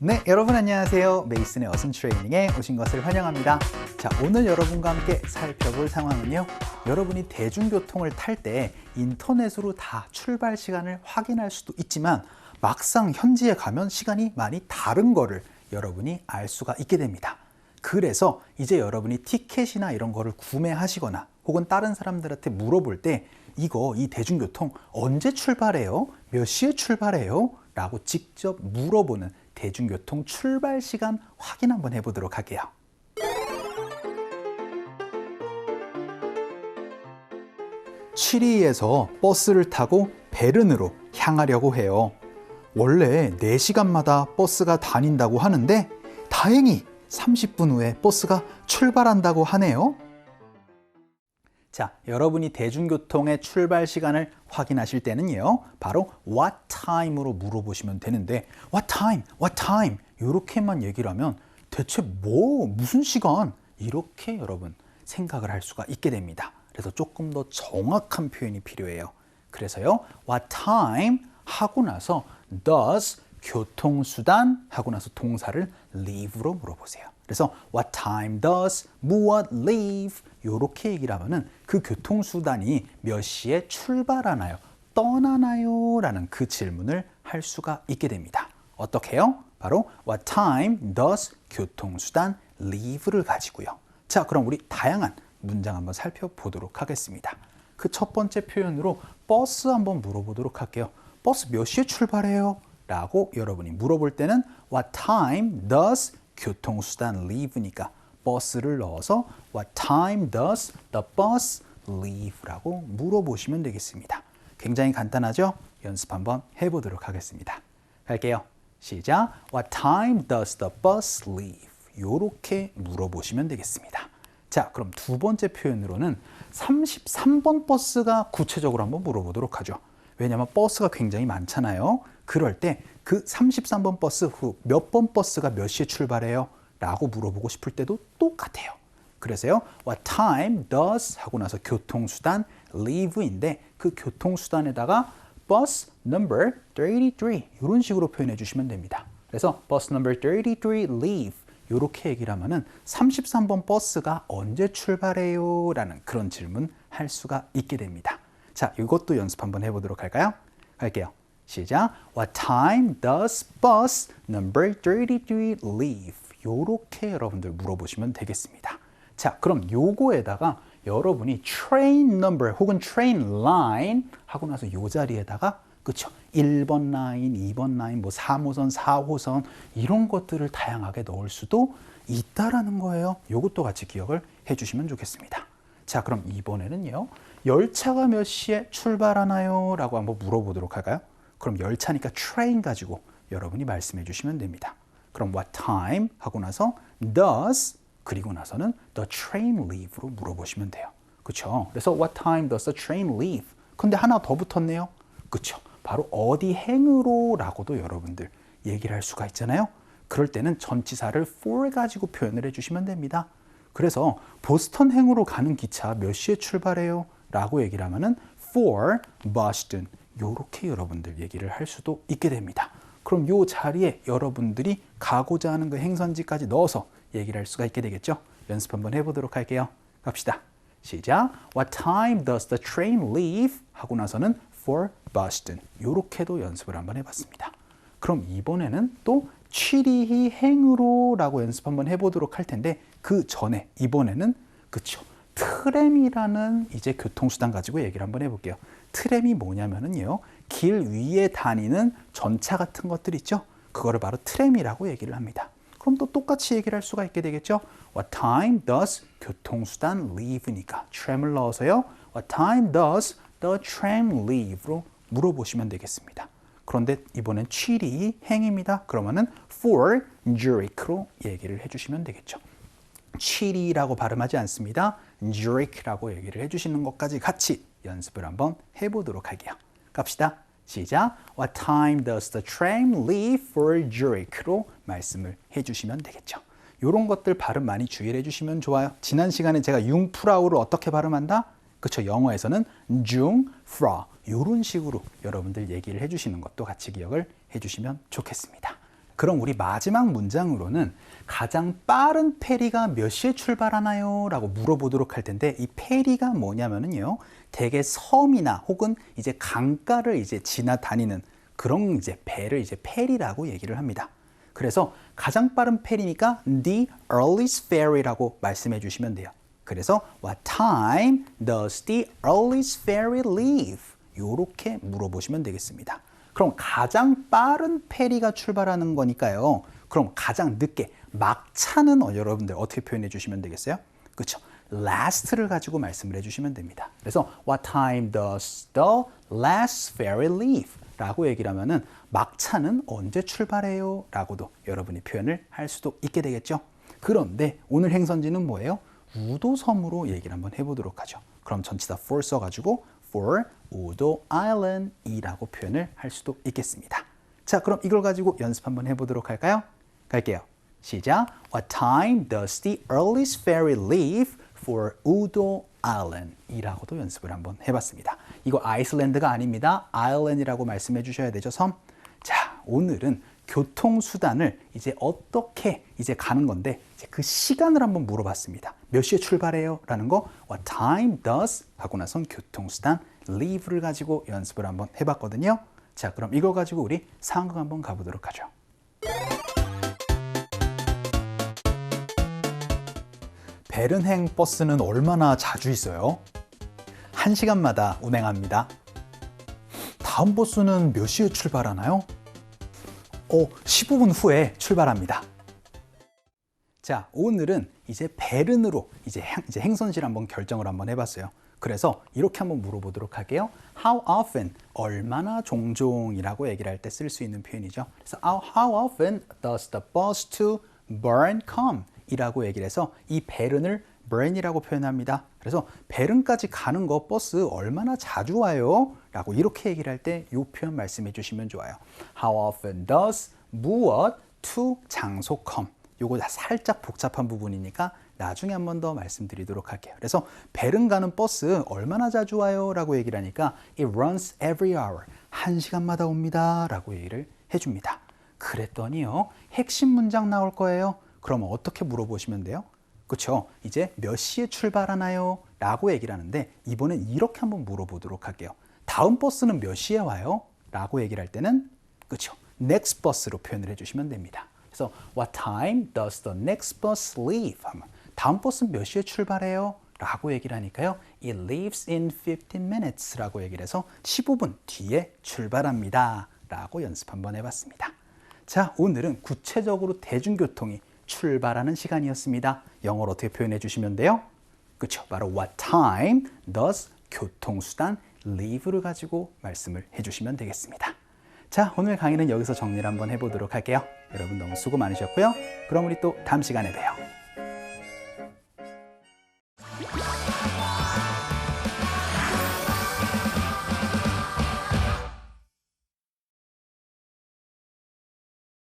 네, 여러분 안녕하세요. 메이슨의 어순 트레이닝에 오신 것을 환영합니다. 자, 오늘 여러분과 함께 살펴볼 상황은요. 여러분이 대중교통을 탈 때 인터넷으로 다 출발 시간을 확인할 수도 있지만 막상 현지에 가면 시간이 많이 다른 거를 여러분이 알 수가 있게 됩니다. 그래서 이제 여러분이 티켓이나 이런 거를 구매하시거나 혹은 다른 사람들한테 물어볼 때 이 대중교통 언제 출발해요? 몇 시에 출발해요? 라고 직접 물어보는 대중교통 출발 시간 확인 한번 해보도록 할게요. 취리히에서 버스를 타고 베른으로 향하려고 해요. 원래 4시간마다 버스가 다닌다고 하는데 다행히 30분 후에 버스가 출발한다고 하네요. 자, 여러분이 대중교통의 출발 시간을 확인하실 때는요, 바로 what time으로 물어보시면 되는데 what time, what time 이렇게만 얘기를 하면 대체 무슨 시간? 이렇게 여러분 생각을 할 수가 있게 됩니다. 그래서 조금 더 정확한 표현이 필요해요. 그래서요, what time 하고 나서 does 교통수단 하고 나서 동사를 leave로 물어보세요. 그래서 what time does 무엇 leave 이렇게 얘기를 하면은 그 교통수단이 몇 시에 출발하나요? 떠나나요? 라는 그 질문을 할 수가 있게 됩니다. 어떻게 해요? 바로 what time does 교통수단 leave를 가지고요. 자, 그럼 우리 다양한 문장 한번 살펴보도록 하겠습니다. 그 첫 번째 표현으로 버스 한번 물어보도록 할게요. 버스 몇 시에 출발해요? 라고 여러분이 물어볼 때는 what time does 교통수단 leave니까 버스를 넣어서 what time does the bus leave? 라고 물어보시면 되겠습니다. 굉장히 간단하죠? 연습 한번 해보도록 하겠습니다. 갈게요. 시작. What time does the bus leave? 이렇게 물어보시면 되겠습니다. 자, 그럼 두 번째 표현으로는 33번 버스가 구체적으로 한번 물어보도록 하죠. 왜냐하면 버스가 굉장히 많잖아요. 그럴 때 그 33번 버스 후 몇 번 버스가 몇 시에 출발해요? 라고 물어보고 싶을 때도 똑같아요. 그래서요, what time does 하고 나서 교통수단 leave인데 그 교통수단에다가 bus number 33 이런 식으로 표현해 주시면 됩니다. 그래서 bus number 33 leave 이렇게 얘기를 하면은 33번 버스가 언제 출발해요? 라는 그런 질문 할 수가 있게 됩니다. 자, 이것도 연습 한번 해보도록 할까요? 갈게요. 시작. What time does bus number 33 leave? 요렇게 여러분들 물어보시면 되겠습니다. 자, 그럼 요거에다가 여러분이 train number 혹은 train line 하고 나서 요 자리에다가 그쵸? 1번 라인, 2번 라인, 뭐 3호선, 4호선 이런 것들을 다양하게 넣을 수도 있다라는 거예요. 요것도 같이 기억을 해주시면 좋겠습니다. 자, 그럼 이번에는요. 열차가 몇 시에 출발하나요? 라고 한번 물어보도록 할까요? 그럼 열차니까 train 가지고 여러분이 말씀해 주시면 됩니다. 그럼 what time 하고 나서 does 그리고 나서는 the train leave로 물어보시면 돼요. 그렇죠? 그래서 what time does the train leave? 근데 하나 더 붙었네요. 그렇죠? 바로 어디 행으로 라고도 여러분들 얘기를 할 수가 있잖아요. 그럴 때는 전치사를 for 가지고 표현을 해주시면 됩니다. 그래서 보스턴 행으로 가는 기차 몇 시에 출발해요? 라고 얘기를 하면은 for Boston 요렇게 여러분들 얘기를 할 수도 있게 됩니다. 그럼 요 자리에 여러분들이 가고자 하는 그 행선지까지 넣어서 얘기를 할 수가 있게 되겠죠? 연습 한번 해보도록 할게요. 갑시다. 시작. What time does the train leave? 하고 나서는 for Boston. 요렇게도 연습을 한번 해봤습니다. 그럼 이번에는 또 취리히 행으로 라고 연습 한번 해보도록 할 텐데 그 전에 이번에는 그쵸? 트램이라는 이제 교통수단 가지고 얘기를 한번 해볼게요. 트램이 뭐냐면은요, 길 위에 다니는 전차 같은 것들 있죠? 그거를 바로 트램이라고 얘기를 합니다. 그럼 또 똑같이 얘기를 할 수가 있게 되겠죠? What time does 교통수단 leave니까 tram을 넣어서요. What time does the tram leave로 물어보시면 되겠습니다. 그런데 이번엔 취리 행입니다. 그러면은 for Zurich로 얘기를 해주시면 되겠죠. 취리라고 발음하지 않습니다. Zurich라고 얘기를 해주시는 것까지 같이 연습을 한번 해보도록 할게요. 갑시다. 시작. What time does the tram leave for Zurich로 말씀을 해주시면 되겠죠. 이런 것들 발음 많이 주의를 해주시면 좋아요. 지난 시간에 제가 융프라우를 어떻게 발음한다? 그렇죠. 영어에서는 중-프라 이런 식으로 여러분들 얘기를 해주시는 것도 같이 기억을 해주시면 좋겠습니다. 그럼 우리 마지막 문장으로는 가장 빠른 페리가 몇 시에 출발하나요? 라고 물어보도록 할 텐데, 이 페리가 뭐냐면은요, 대개 섬이나 혹은 이제 강가를 이제 지나다니는 그런 이제 배를 이제 페리라고 얘기를 합니다. 그래서 가장 빠른 페리니까 the earliest ferry라고 말씀해 주시면 돼요. 그래서 what time does the earliest ferry leave? 요렇게 물어보시면 되겠습니다. 그럼 가장 빠른 페리가 출발하는 거니까요. 그럼 가장 늦게 막차는 여러분들 어떻게 표현해 주시면 되겠어요? 그렇죠? last를 가지고 말씀을 해주시면 됩니다. 그래서 what time does the last ferry leave? 라고 얘기를 하면은 막차는 언제 출발해요? 라고도 여러분이 표현을 할 수도 있게 되겠죠. 그런데 오늘 행선지는 뭐예요? 우도섬으로 얘기를 한번 해보도록 하죠. 그럼 전치사 for 써가지고 for 우도 island이라고 표현을 할 수도 있겠습니다. 자, 그럼 이걸 가지고 연습 한번 해보도록 할까요? 갈게요. 시작. What time does the earliest ferry leave for 우도 island? 이라고도 연습을 한번 해봤습니다. 이거 아이슬란드가 아닙니다. 아일랜드라고 말씀해 주셔야 되죠, 섬. 자, 오늘은 교통수단을 이제 어떻게 이제 가는 건데, 이제 그 시간을 한번 물어봤습니다. 몇 시에 출발해요? 라는 거, what time does? 하고 나선 교통수단 leave를 가지고 연습을 한번 해봤거든요. 자, 그럼 이걸 가지고 우리 상황극 한번 가보도록 하죠. 베른행 버스는 얼마나 자주 있어요? 1시간마다 운행합니다. 다음 버스는 몇 시에 출발하나요? 15분 후에 출발합니다. 자, 오늘은 이제 베른으로 이제 행선지를 한번 결정을 한번 해봤어요. 그래서 이렇게 한번 물어보도록 할게요. How often? 얼마나 종종이라고 얘기를 할 때 쓸 수 있는 표현이죠. 그래서 how often does the bus to Bern come? 이라고 얘기를 해서 이 베른을 Bern이라고 표현합니다. 그래서 베른까지 가는 거 버스 얼마나 자주 와요? 라고 이렇게 얘기를 할 때 이 표현 말씀해 주시면 좋아요. How often does 무엇 to 장소 come? 요거 살짝 복잡한 부분이니까 나중에 한 번 더 말씀드리도록 할게요. 그래서 베른 가는 버스 얼마나 자주 와요? 라고 얘기를 하니까 It runs every hour. 1시간마다 옵니다. 라고 얘기를 해줍니다. 그랬더니요, 핵심 문장 나올 거예요. 그러면 어떻게 물어보시면 돼요? 그렇죠? 이제 몇 시에 출발하나요? 라고 얘기를 하는데 이번엔 이렇게 한번 물어보도록 할게요. 다음 버스는 몇 시에 와요? 라고 얘기를 할 때는 그렇죠? next bus로 표현을 해주시면 됩니다. 그래서 what time does the next bus leave? 하면 다음 버스는 몇 시에 출발해요? 라고 얘기를 하니까요. It leaves in 15 minutes 라고 얘기를 해서 15분 뒤에 출발합니다. 라고 연습 한번 해봤습니다. 자, 오늘은 구체적으로 대중교통이 출발하는 시간이었습니다. 영어로 어떻게 표현해 주시면 돼요? 그렇죠. 바로 what time does 교통수단 leave를 가지고 말씀을 해주시면 되겠습니다. 자, 오늘 강의는 여기서 정리를 한번 해보도록 할게요. 여러분 너무 수고 많으셨고요. 그럼 우리 또 다음 시간에 봬요.